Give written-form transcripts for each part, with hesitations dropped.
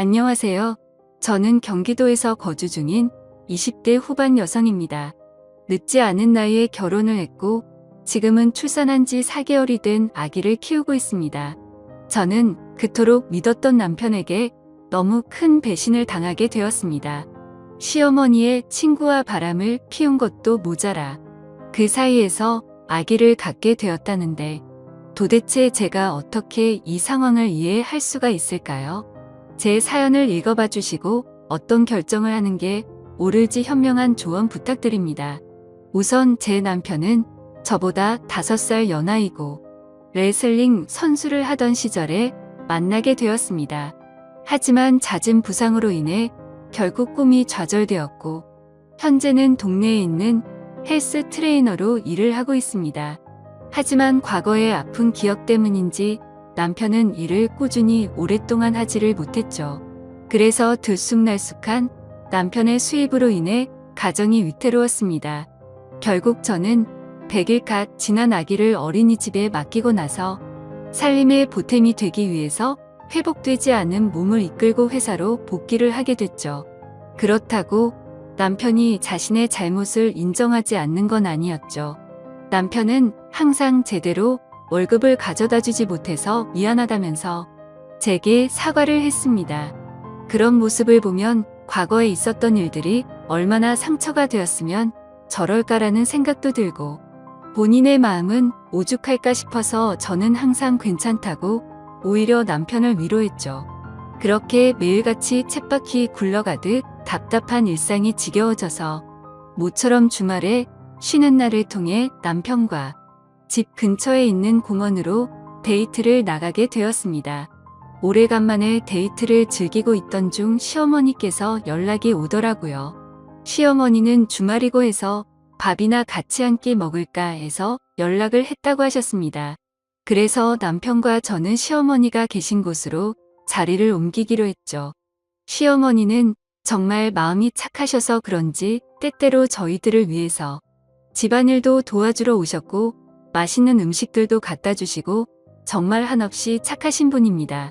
안녕하세요. 저는 경기도에서 거주 중인 20대 후반 여성입니다. 늦지 않은 나이에 결혼을 했고 지금은 출산한 지 4개월이 된 아기를 키우고 있습니다. 저는 그토록 믿었던 남편에게 너무 큰 배신을 당하게 되었습니다. 시어머니의 친구와 바람을 피운 것도 모자라 그 사이에서 아기를 갖게 되었다는데 도대체 제가 어떻게 이 상황을 이해할 수가 있을까요? 제 사연을 읽어봐 주시고 어떤 결정을 하는 게 옳을지 현명한 조언 부탁드립니다. 우선 제 남편은 저보다 5살 연하이고 레슬링 선수를 하던 시절에 만나게 되었습니다. 하지만 잦은 부상으로 인해 결국 꿈이 좌절되었고 현재는 동네에 있는 헬스 트레이너로 일을 하고 있습니다. 하지만 과거의 아픈 기억 때문인지 남편은 일을 꾸준히 오랫동안 하지를 못했죠. 그래서 들쑥날쑥한 남편의 수입으로 인해 가정이 위태로웠습니다. 결국 저는 100일 갓 지난 아기를 어린이집에 맡기고 나서 살림의 보탬이 되기 위해서 회복되지 않은 몸을 이끌고 회사로 복귀를 하게 됐죠. 그렇다고 남편이 자신의 잘못을 인정하지 않는 건 아니었죠. 남편은 항상 제대로 월급을 가져다 주지 못해서 미안하다면서 제게 사과를 했습니다. 그런 모습을 보면 과거에 있었던 일들이 얼마나 상처가 되었으면 저럴까라는 생각도 들고 본인의 마음은 오죽할까 싶어서 저는 항상 괜찮다고 오히려 남편을 위로했죠. 그렇게 매일같이 쳇바퀴 굴러가듯 답답한 일상이 지겨워져서 모처럼 주말에 쉬는 날을 통해 남편과 집 근처에 있는 공원으로 데이트를 나가게 되었습니다. 오래간만에 데이트를 즐기고 있던 중 시어머니께서 연락이 오더라고요. 시어머니는 주말이고 해서 밥이나 같이 한 끼 먹을까 해서 연락을 했다고 하셨습니다. 그래서 남편과 저는 시어머니가 계신 곳으로 자리를 옮기기로 했죠. 시어머니는 정말 마음이 착하셔서 그런지 때때로 저희들을 위해서 집안일도 도와주러 오셨고 맛있는 음식들도 갖다 주시고 정말 한없이 착하신 분입니다.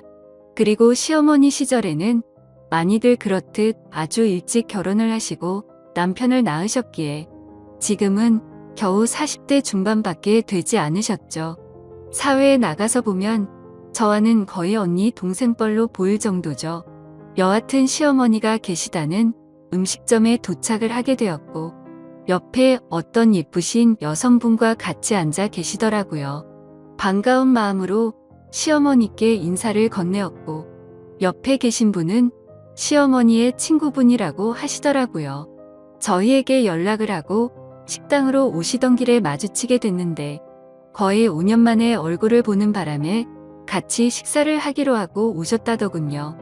그리고 시어머니 시절에는 많이들 그렇듯 아주 일찍 결혼을 하시고 남편을 낳으셨기에 지금은 겨우 40대 중반밖에 되지 않으셨죠. 사회에 나가서 보면 저와는 거의 언니 동생뻘로 보일 정도죠. 여하튼 시어머니가 계시다는 음식점에 도착을 하게 되었고 옆에 어떤 예쁘신 여성분과 같이 앉아 계시더라고요. 반가운 마음으로 시어머니께 인사를 건네었고 옆에 계신 분은 시어머니의 친구분이라고 하시더라고요. 저희에게 연락을 하고 식당으로 오시던 길에 마주치게 됐는데 거의 5년 만에 얼굴을 보는 바람에 같이 식사를 하기로 하고 오셨다더군요.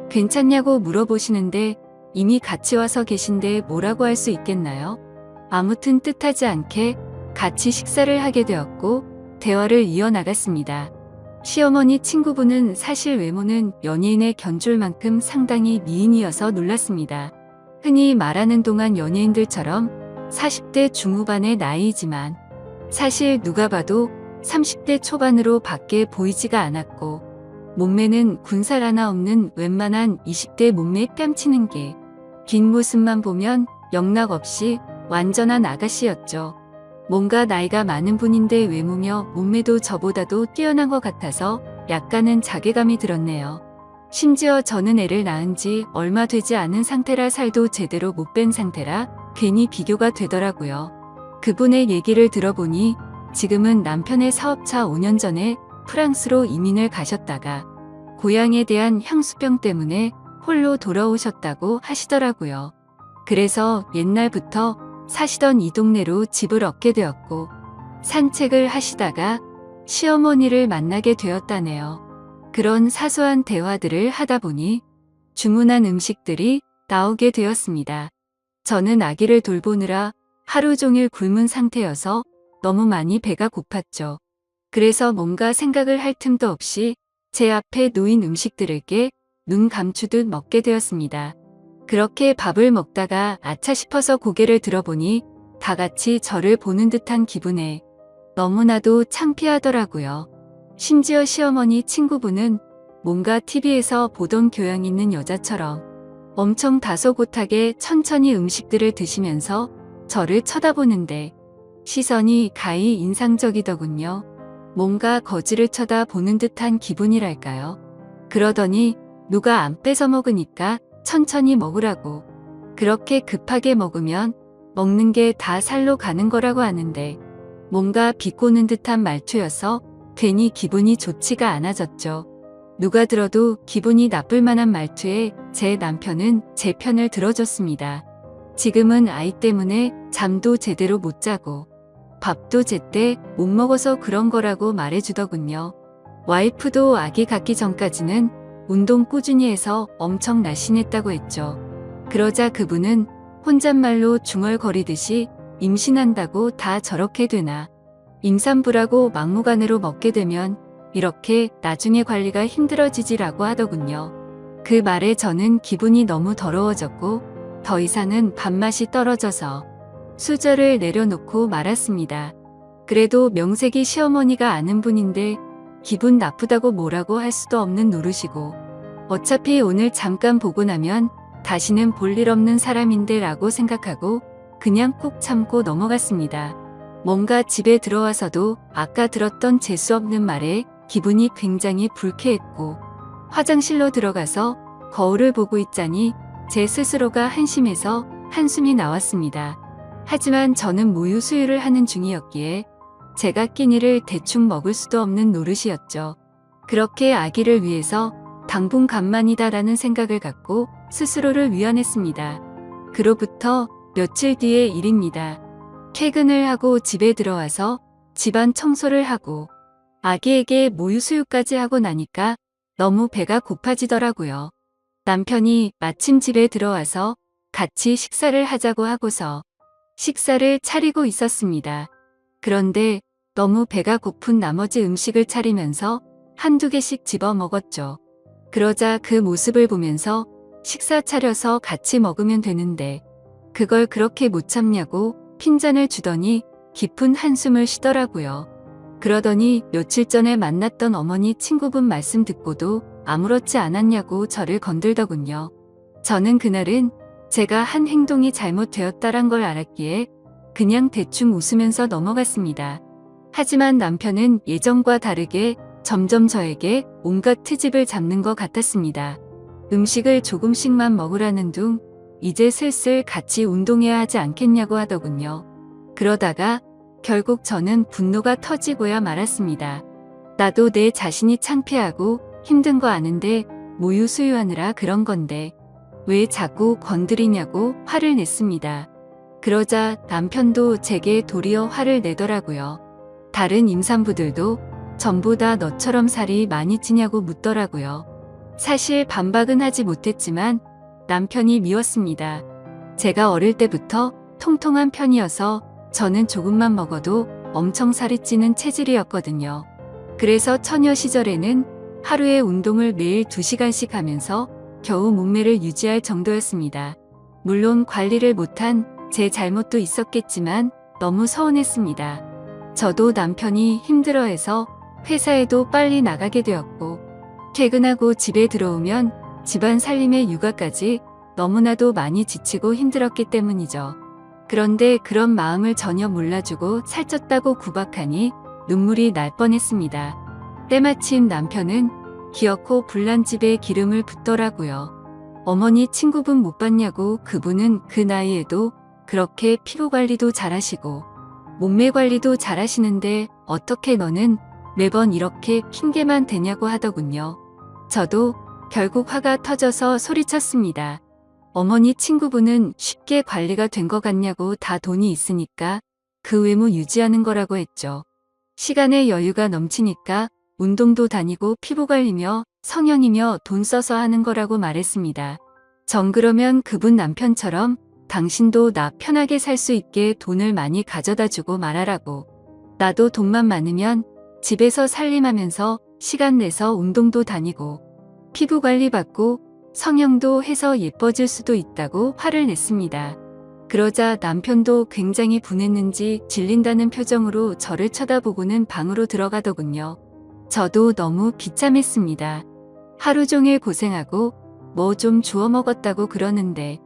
괜찮냐고 물어보시는데 이미 같이 와서 계신데 뭐라고 할 수 있겠나요? 아무튼 뜻하지 않게 같이 식사를 하게 되었고 대화를 이어나갔습니다. 시어머니 친구분은 사실 외모는 연예인에 견줄 만큼 상당히 미인이어서 놀랐습니다. 흔히 말하는 동안 연예인들처럼 40대 중후반의 나이이지만 사실 누가 봐도 30대 초반으로 밖에 보이지가 않았고 몸매는 군살 하나 없는 웬만한 20대 몸매에 뺨치는 게 긴 모습만 보면 영락없이 완전한 아가씨였죠. 뭔가 나이가 많은 분인데 외모며 몸매도 저보다도 뛰어난 것 같아서 약간은 자괴감이 들었네요. 심지어 저는 애를 낳은 지 얼마 되지 않은 상태라 살도 제대로 못 뺀 상태라 괜히 비교가 되더라고요. 그분의 얘기를 들어보니 지금은 남편의 사업차 5년 전에 프랑스로 이민을 가셨다가 고향에 대한 향수병 때문에 홀로 돌아오셨다고 하시더라고요. 그래서 옛날부터 사시던 이 동네로 집을 얻게 되었고 산책을 하시다가 시어머니를 만나게 되었다네요. 그런 사소한 대화들을 하다 보니 주문한 음식들이 나오게 되었습니다. 저는 아기를 돌보느라 하루 종일 굶은 상태여서 너무 많이 배가 고팠죠. 그래서 뭔가 생각을 할 틈도 없이 제 앞에 놓인 음식들을 눈 감추듯 먹게 되었습니다. 그렇게 밥을 먹다가 아차 싶어서 고개를 들어보니 다 같이 저를 보는 듯한 기분에 너무나도 창피하더라고요. 심지어 시어머니 친구분은 뭔가 TV에서 보던 교양 있는 여자처럼 엄청 다소곳하게 천천히 음식들을 드시면서 저를 쳐다보는데 시선이 가히 인상적이더군요. 뭔가 거지를 쳐다보는 듯한 기분이랄까요. 그러더니 누가 안 뺏어 먹으니까 천천히 먹으라고. 그렇게 급하게 먹으면 먹는 게 다 살로 가는 거라고 하는데 뭔가 비꼬는 듯한 말투여서 괜히 기분이 좋지가 않아졌죠. 누가 들어도 기분이 나쁠 만한 말투에 제 남편은 제 편을 들어줬습니다. 지금은 아이 때문에 잠도 제대로 못 자고 밥도 제때 못 먹어서 그런 거라고 말해주더군요. 와이프도 아기 갖기 전까지는 운동 꾸준히 해서 엄청 날씬했다고 했죠. 그러자 그분은 혼잣말로 중얼거리듯이 임신한다고 다 저렇게 되나. 임산부라고 막무가내로 먹게 되면 이렇게 나중에 관리가 힘들어지지라고 하더군요. 그 말에 저는 기분이 너무 더러워졌고 더 이상은 밥맛이 떨어져서 수저를 내려놓고 말았습니다. 그래도 명색이 시어머니가 아는 분인데 기분 나쁘다고 뭐라고 할 수도 없는 노릇이고 어차피 오늘 잠깐 보고 나면 다시는 볼 일 없는 사람인데 라고 생각하고 그냥 꼭 참고 넘어갔습니다. 뭔가 집에 들어와서도 아까 들었던 재수없는 말에 기분이 굉장히 불쾌했고 화장실로 들어가서 거울을 보고 있자니 제 스스로가 한심해서 한숨이 나왔습니다. 하지만 저는 모유 수유를 하는 중이었기에 제가 끼니를 대충 먹을 수도 없는 노릇이었죠. 그렇게 아기를 위해서 당분간만이다라는 생각을 갖고 스스로를 위안했습니다. 그로부터 며칠 뒤의 일입니다. 퇴근을 하고 집에 들어와서 집안 청소를 하고 아기에게 모유 수유까지 하고 나니까 너무 배가 고파지더라고요. 남편이 마침 집에 들어와서 같이 식사를 하자고 하고서 식사를 차리고 있었습니다. 그런데 너무 배가 고픈 나머지 음식을 차리면서 한두 개씩 집어 먹었죠. 그러자 그 모습을 보면서 식사 차려서 같이 먹으면 되는데 그걸 그렇게 못 참냐고 핀잔을 주더니 깊은 한숨을 쉬더라고요. 그러더니 며칠 전에 만났던 어머니 친구분 말씀 듣고도 아무렇지 않았냐고 저를 건들더군요. 저는 그날은 제가 한 행동이 잘못되었다란 걸 알았기에 그냥 대충 웃으면서 넘어갔습니다. 하지만 남편은 예전과 다르게 점점 저에게 온갖 트집을 잡는 것 같았습니다. 음식을 조금씩만 먹으라는 둥 이제 슬슬 같이 운동해야 하지 않겠냐고 하더군요. 그러다가 결국 저는 분노가 터지고야 말았습니다. 나도 내 자신이 창피하고 힘든 거 아는데 모유 수유하느라 그런 건데 왜 자꾸 건드리냐고 화를 냈습니다. 그러자 남편도 제게 도리어 화를 내더라고요. 다른 임산부들도 전부 다 너처럼 살이 많이 찌냐고 묻더라고요. 사실 반박은 하지 못했지만 남편이 미웠습니다. 제가 어릴 때부터 통통한 편이어서 저는 조금만 먹어도 엄청 살이 찌는 체질이었거든요. 그래서 처녀 시절에는 하루에 운동을 매일 2시간씩 하면서 겨우 몸매를 유지할 정도였습니다. 물론 관리를 못한 제 잘못도 있었겠지만 너무 서운했습니다. 저도 남편이 힘들어해서 회사에도 빨리 나가게 되었고 퇴근하고 집에 들어오면 집안 살림의 육아까지 너무나도 많이 지치고 힘들었기 때문이죠. 그런데 그런 마음을 전혀 몰라주고 살쪘다고 구박하니 눈물이 날 뻔했습니다. 때마침 남편은 기어코 불난집에 기름을 붓더라고요. 어머니 친구분 못 봤냐고. 그분은 그 나이에도 그렇게 피부 관리도 잘하시고 몸매 관리도 잘하시는데 어떻게 너는 매번 이렇게 핑계만 대냐고 하더군요. 저도 결국 화가 터져서 소리쳤습니다. 어머니 친구분은 쉽게 관리가 된 것 같냐고. 다 돈이 있으니까 그 외모 유지하는 거라고 했죠. 시간에 여유가 넘치니까 운동도 다니고 피부 관리며 성형이며 돈 써서 하는 거라고 말했습니다. 전 그러면 그분 남편처럼 당신도 나 편하게 살 수 있게 돈을 많이 가져다 주고 말하라고. 나도 돈만 많으면 집에서 살림하면서 시간 내서 운동도 다니고 피부 관리 받고 성형도 해서 예뻐질 수도 있다고 화를 냈습니다. 그러자 남편도 굉장히 분했는지 질린다는 표정으로 저를 쳐다보고는 방으로 들어가더군요. 저도 너무 비참했습니다. 하루 종일 고생하고 뭐 좀 주워 먹었다고 그러는데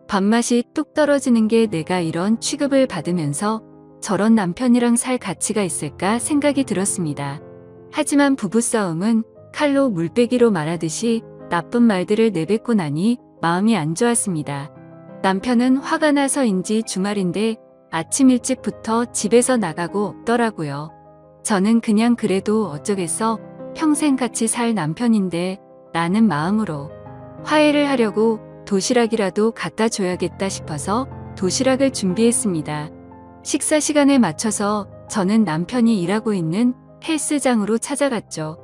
밥맛이 뚝 떨어지는 게 내가 이런 취급을 받으면서 저런 남편이랑 살 가치가 있을까 생각이 들었습니다. 하지만 부부싸움은 칼로 물빼기로 말하듯이 나쁜 말들을 내뱉고 나니 마음이 안 좋았습니다. 남편은 화가 나서인지 주말인데 아침 일찍부터 집에서 나가고 없더라고요. 저는 그냥 그래도 어쩌겠어, 평생 같이 살 남편인데 라는 마음으로 화해를 하려고 도시락이라도 갖다 줘야겠다 싶어서 도시락을 준비했습니다. 식사 시간에 맞춰서 저는 남편이 일하고 있는 헬스장으로 찾아갔죠.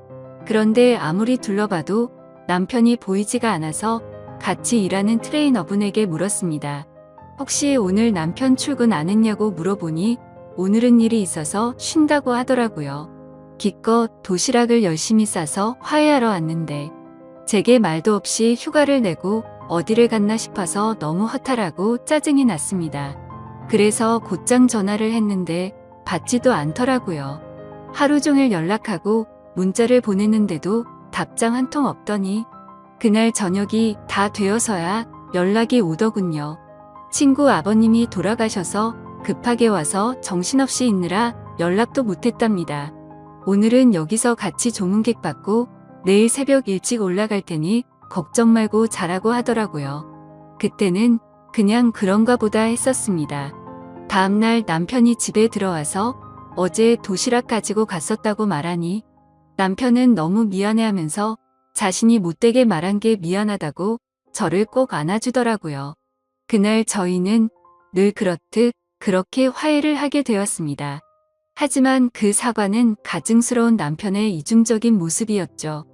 그런데 아무리 둘러봐도 남편이 보이지가 않아서 같이 일하는 트레이너분에게 물었습니다. 혹시 오늘 남편 출근 안 했냐고 물어보니 오늘은 일이 있어서 쉰다고 하더라고요. 기껏 도시락을 열심히 싸서 화해하러 왔는데 제게 말도 없이 휴가를 내고 어디를 갔나 싶어서 너무 허탈하고 짜증이 났습니다. 그래서 곧장 전화를 했는데 받지도 않더라고요. 하루 종일 연락하고 문자를 보냈는데도 답장 한 통 없더니 그날 저녁이 다 되어서야 연락이 오더군요. 친구 아버님이 돌아가셔서 급하게 와서 정신없이 있느라 연락도 못했답니다. 오늘은 여기서 같이 조문객 받고 내일 새벽 일찍 올라갈 테니 걱정 말고 자라고 하더라고요. 그때는 그냥 그런가 보다 했었습니다. 다음날 남편이 집에 들어와서 어제 도시락 가지고 갔었다고 말하니 남편은 너무 미안해하면서 자신이 못되게 말한 게 미안하다고 저를 꼭 안아주더라고요. 그날 저희는 늘 그렇듯 그렇게 화해를 하게 되었습니다. 하지만 그 사과는 가증스러운 남편의 이중적인 모습이었죠.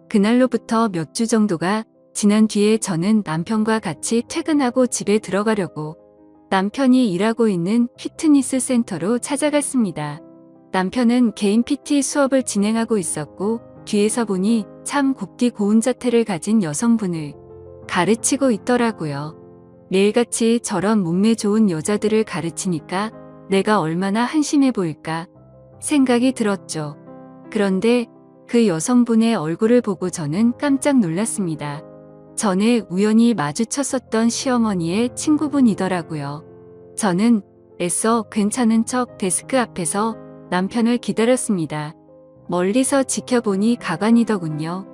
그날로부터 몇 주 정도가 지난 뒤에 저는 남편과 같이 퇴근하고 집에 들어가려고 남편이 일하고 있는 피트니스 센터로 찾아갔습니다. 남편은 개인 PT 수업을 진행하고 있었고 뒤에서 보니 참 곱디 고운 자태를 가진 여성분을 가르치고 있더라고요. 매일같이 저런 몸매 좋은 여자들을 가르치니까 내가 얼마나 한심해 보일까 생각이 들었죠. 그런데 그 여성분의 얼굴을 보고 저는 깜짝 놀랐습니다. 전에 우연히 마주쳤었던 시어머니의 친구분이더라고요. 저는 애써 괜찮은 척 데스크 앞에서 남편을 기다렸습니다. 멀리서 지켜보니 가관이더군요.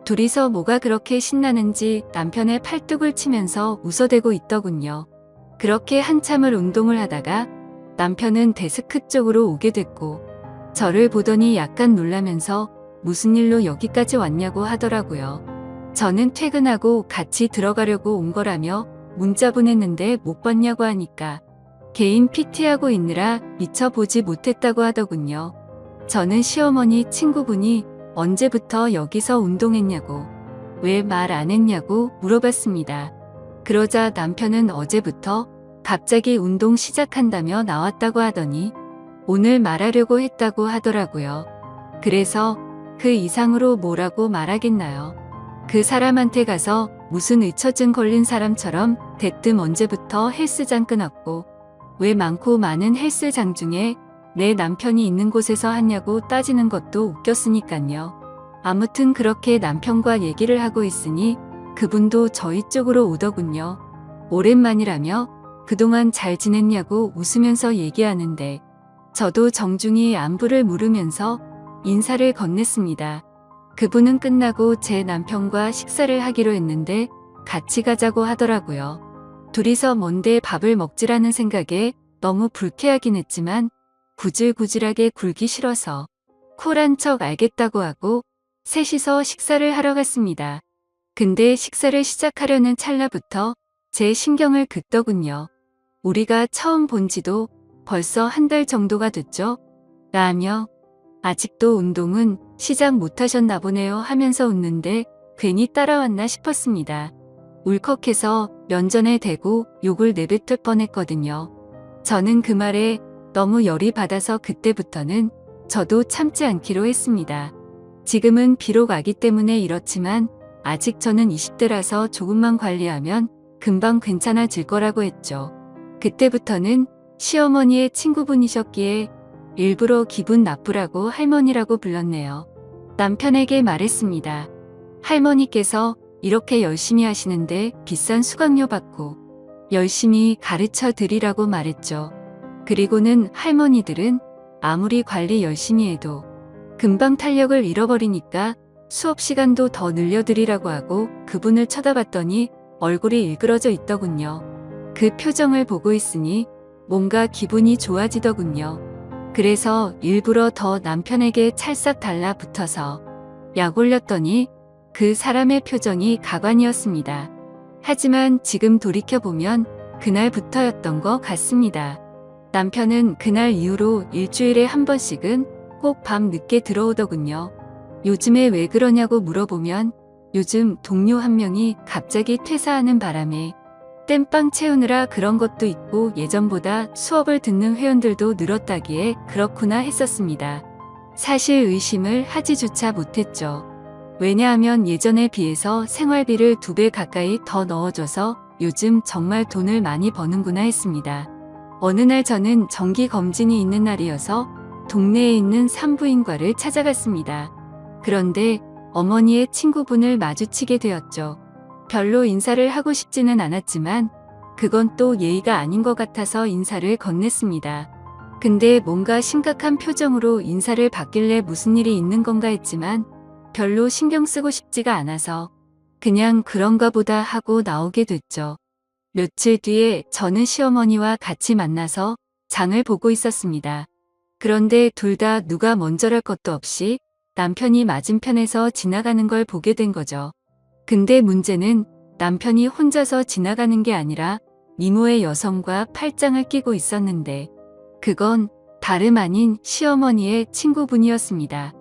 둘이서 뭐가 그렇게 신나는지 남편의 팔뚝을 치면서 웃어대고 있더군요. 그렇게 한참을 운동을 하다가 남편은 데스크 쪽으로 오게 됐고 저를 보더니 약간 놀라면서 무슨 일로 여기까지 왔냐고 하더라고요. 저는 퇴근하고 같이 들어가려고 온 거라며 문자 보냈는데 못 봤냐고 하니까 개인 PT하고 있느라 미처 보지 못했다고 하더군요. 저는 시어머니 친구분이 언제부터 여기서 운동했냐고, 왜 말 안 했냐고 물어봤습니다. 그러자 남편은 어제부터 갑자기 운동 시작한다며 나왔다고 하더니 오늘 말하려고 했다고 하더라고요. 그래서 그 이상으로 뭐라고 말하겠나요? 그 사람한테 가서 무슨 의처증 걸린 사람처럼 대뜸 언제부터 헬스장 끊었고 왜 많고 많은 헬스장 중에 내 남편이 있는 곳에서 하냐고 따지는 것도 웃겼으니깐요. 아무튼 그렇게 남편과 얘기를 하고 있으니 그분도 저희 쪽으로 오더군요. 오랜만이라며 그동안 잘 지냈냐고 웃으면서 얘기하는데 저도 정중히 안부를 물으면서 인사를 건넸습니다. 그분은 끝나고 제 남편과 식사를 하기로 했는데 같이 가자고 하더라고요. 둘이서 뭔데 밥을 먹지라는 생각에 너무 불쾌하긴 했지만 구질구질하게 굴기 싫어서 쿨한 척 알겠다고 하고 셋이서 식사를 하러 갔습니다. 근데 식사를 시작하려는 찰나부터 제 신경을 긋더군요. 우리가 처음 본 지도 벌써 한 달 정도가 됐죠? 라며 아직도 운동은 시작 못하셨나 보네요 하면서 웃는데 괜히 따라왔나 싶었습니다. 울컥해서 면전에 대고 욕을 내뱉을 뻔했거든요. 저는 그 말에 너무 열이 받아서 그때부터는 저도 참지 않기로 했습니다. 지금은 비록 아기 때문에 이렇지만 아직 저는 20대라서 조금만 관리하면 금방 괜찮아질 거라고 했죠. 그때부터는 시어머니의 친구분이셨기에 일부러 기분 나쁘라고 할머니라고 불렀네요. 남편에게 말했습니다. 할머니께서 이렇게 열심히 하시는데 비싼 수강료 받고 열심히 가르쳐 드리라고 말했죠. 그리고는 할머니들은 아무리 관리 열심히 해도 금방 탄력을 잃어버리니까 수업 시간도 더 늘려드리라고 하고 그분을 쳐다봤더니 얼굴이 일그러져 있더군요. 그 표정을 보고 있으니 뭔가 기분이 좋아지더군요. 그래서 일부러 더 남편에게 찰싹 달라붙어서 약 올렸더니 그 사람의 표정이 가관이었습니다. 하지만 지금 돌이켜보면 그날부터였던 것 같습니다. 남편은 그날 이후로 일주일에 한 번씩은 꼭 밤 늦게 들어오더군요. 요즘에 왜 그러냐고 물어보면 요즘 동료 한 명이 갑자기 퇴사하는 바람에 땜빵 채우느라 그런 것도 있고 예전보다 수업을 듣는 회원들도 늘었다기에 그렇구나 했었습니다. 사실 의심을 하지조차 못했죠. 왜냐하면 예전에 비해서 생활비를 2배 가까이 더 넣어줘서 요즘 정말 돈을 많이 버는구나 했습니다. 어느 날 저는 정기 검진이 있는 날이어서 동네에 있는 산부인과를 찾아갔습니다. 그런데 어머니의 친구분을 마주치게 되었죠. 별로 인사를 하고 싶지는 않았지만 그건 또 예의가 아닌 것 같아서 인사를 건넸습니다. 근데 뭔가 심각한 표정으로 인사를 받길래 무슨 일이 있는 건가 했지만 별로 신경 쓰고 싶지가 않아서 그냥 그런가 보다 하고 나오게 됐죠. 며칠 뒤에 저는 시어머니와 같이 만나서 장을 보고 있었습니다. 그런데 둘 다 누가 먼저랄 것도 없이 남편이 맞은편에서 지나가는 걸 보게 된 거죠. 근데 문제는 남편이 혼자서 지나가는 게 아니라 미모의 여성과 팔짱을 끼고 있었는데 그건 다름 아닌 시어머니의 친구분이었습니다.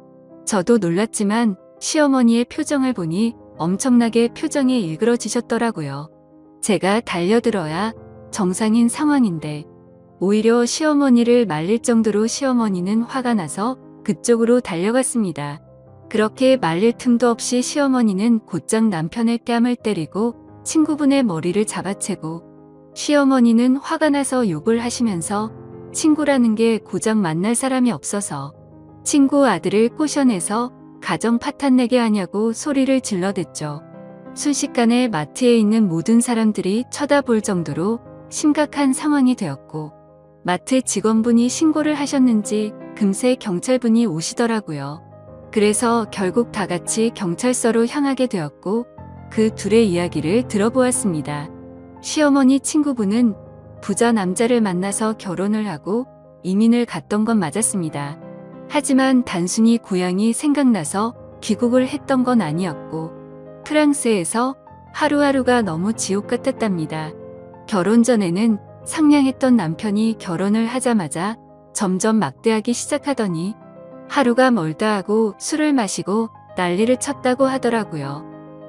저도 놀랐지만 시어머니의 표정을 보니 엄청나게 표정이 일그러지셨더라고요. 제가 달려들어야 정상인 상황인데 오히려 시어머니를 말릴 정도로 시어머니는 화가 나서 그쪽으로 달려갔습니다. 그렇게 말릴 틈도 없이 시어머니는 곧장 남편의 뺨을 때리고 친구분의 머리를 잡아채고 시어머니는 화가 나서 욕을 하시면서 친구라는 게 고작 만날 사람이 없어서 친구 아들을 꼬셔내서 가정 파탄내게 하냐고 소리를 질러댔죠. 순식간에 마트에 있는 모든 사람들이 쳐다볼 정도로 심각한 상황이 되었고 마트 직원분이 신고를 하셨는지 금세 경찰분이 오시더라고요. 그래서 결국 다 같이 경찰서로 향하게 되었고 그 둘의 이야기를 들어보았습니다. 시어머니 친구분은 부자 남자를 만나서 결혼을 하고 이민을 갔던 건 맞았습니다. 하지만 단순히 고향이 생각나서 귀국을 했던 건 아니었고 프랑스에서 하루하루가 너무 지옥 같았답니다. 결혼 전에는 상냥했던 남편이 결혼을 하자마자 점점 막대하기 시작하더니 하루가 멀다 하고 술을 마시고 난리를 쳤다고 하더라고요.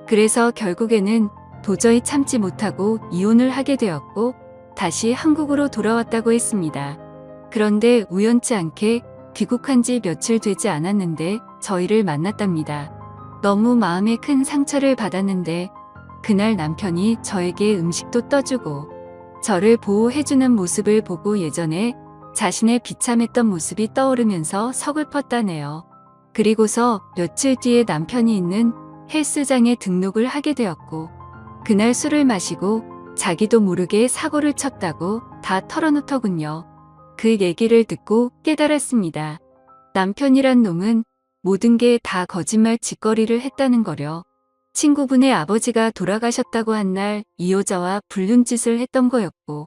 그래서 결국에는 도저히 참지 못하고 이혼을 하게 되었고 다시 한국으로 돌아왔다고 했습니다. 그런데 우연치 않게 귀국한 지 며칠 되지 않았는데 저희를 만났답니다. 너무 마음에 큰 상처를 받았는데 그날 남편이 저에게 음식도 떠주고 저를 보호해주는 모습을 보고 예전에 자신의 비참했던 모습이 떠오르면서 서글펐다네요. 그리고서 며칠 뒤에 남편이 있는 헬스장에 등록을 하게 되었고 그날 술을 마시고 자기도 모르게 사고를 쳤다고 다 털어놓더군요. 그 얘기를 듣고 깨달았습니다. 남편이란 놈은 모든 게 다 거짓말 짓거리를 했다는 거려. 친구분의 아버지가 돌아가셨다고 한 날 이 여자와 불륜짓을 했던 거였고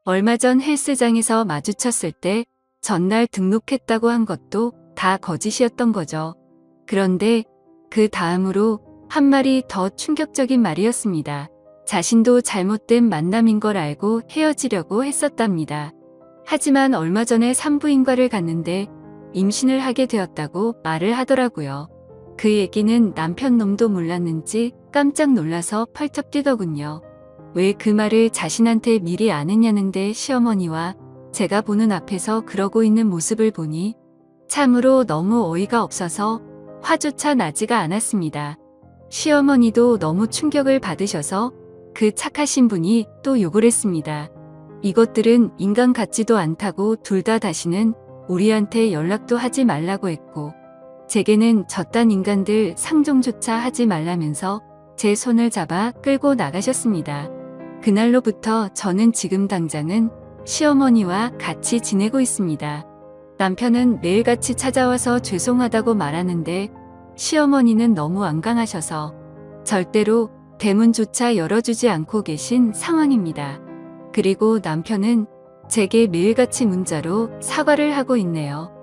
얼마 전 헬스장에서 마주쳤을 때 전날 등록했다고 한 것도 다 거짓이었던 거죠. 그런데 그 다음으로 한 말이 더 충격적인 말이었습니다. 자신도 잘못된 만남인 걸 알고 헤어지려고 했었답니다. 하지만 얼마 전에 산부인과를 갔는데 임신을 하게 되었다고 말을 하더라고요. 그 얘기는 남편 놈도 몰랐는지 깜짝 놀라서 펄쩍 뛰더군요. 왜 그 말을 자신한테 미리 안 했냐는데 시어머니와 제가 보는 앞에서 그러고 있는 모습을 보니 참으로 너무 어이가 없어서 화조차 나지가 않았습니다. 시어머니도 너무 충격을 받으셔서 그 착하신 분이 또 욕을 했습니다. 이것들은 인간 같지도 않다고 둘 다 다시는 우리한테 연락도 하지 말라고 했고 제게는 저딴 인간들 상종조차 하지 말라면서 제 손을 잡아 끌고 나가셨습니다. 그날로부터 저는 지금 당장은 시어머니와 같이 지내고 있습니다. 남편은 매일같이 찾아와서 죄송하다고 말하는데 시어머니는 너무 완강하셔서 절대로 대문조차 열어주지 않고 계신 상황입니다. 그리고 남편은 제게 매일같이 문자로 사과를 하고 있네요.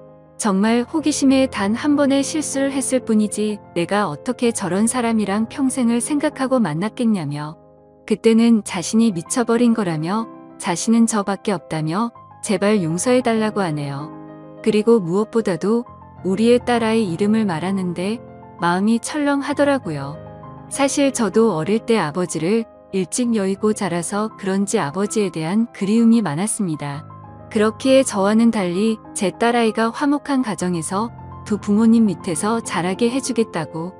정말 호기심에 단 한 번의 실수를 했을 뿐이지 내가 어떻게 저런 사람이랑 평생을 생각하고 만났겠냐며 그때는 자신이 미쳐버린 거라며 자신은 저밖에 없다며 제발 용서해달라고 하네요. 그리고 무엇보다도 우리의 딸아이 이름을 말하는데 마음이 철렁하더라고요. 사실 저도 어릴 때 아버지를 일찍 여의고 자라서 그런지 아버지에 대한 그리움이 많았습니다. 그렇기에 저와는 달리 제 딸아이가 화목한 가정에서 두 부모님 밑에서 자라게 해주겠다고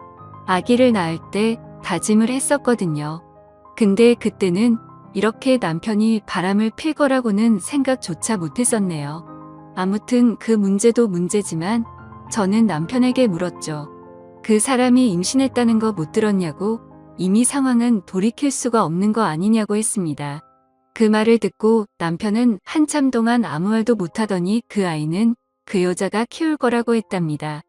아기를 낳을 때 다짐을 했었거든요. 근데 그때는 이렇게 남편이 바람을 필 거라고는 생각조차 못했었네요. 아무튼 그 문제도 문제지만 저는 남편에게 물었죠. 그 사람이 임신했다는 거 못 들었냐고, 이미 상황은 돌이킬 수가 없는 거 아니냐고 했습니다. 그 말을 듣고 남편은 한참 동안 아무 말도 못하더니 그 아이는 그 여자가 키울 거라고 했답니다.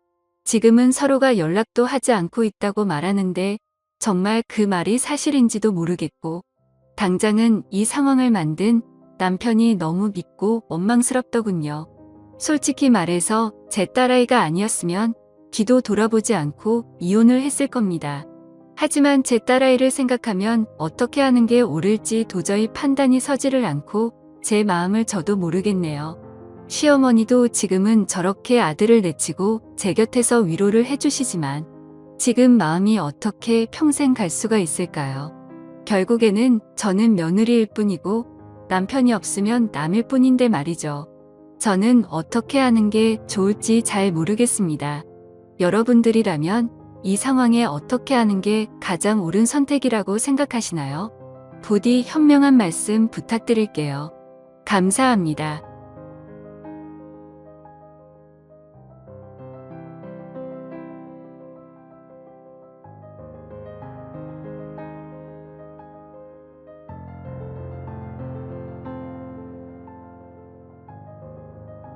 지금은 서로가 연락도 하지 않고 있다고 말하는데 정말 그 말이 사실인지도 모르겠고 당장은 이 상황을 만든 남편이 너무 믿고 원망스럽더군요. 솔직히 말해서 제 딸아이가 아니었으면 뒤도 돌아보지 않고 이혼을 했을 겁니다. 하지만 제 딸아이를 생각하면 어떻게 하는 게 옳을지 도저히 판단이 서지를 않고 제 마음을 저도 모르겠네요. 시어머니도 지금은 저렇게 아들을 내치고 제 곁에서 위로를 해주시지만 지금 마음이 어떻게 평생 갈 수가 있을까요? 결국에는 저는 며느리일 뿐이고 남편이 없으면 남일 뿐인데 말이죠. 저는 어떻게 하는 게 좋을지 잘 모르겠습니다. 여러분들이라면 이 상황에 어떻게 하는 게 가장 옳은 선택이라고 생각하시나요? 부디 현명한 말씀 부탁드릴게요. 감사합니다.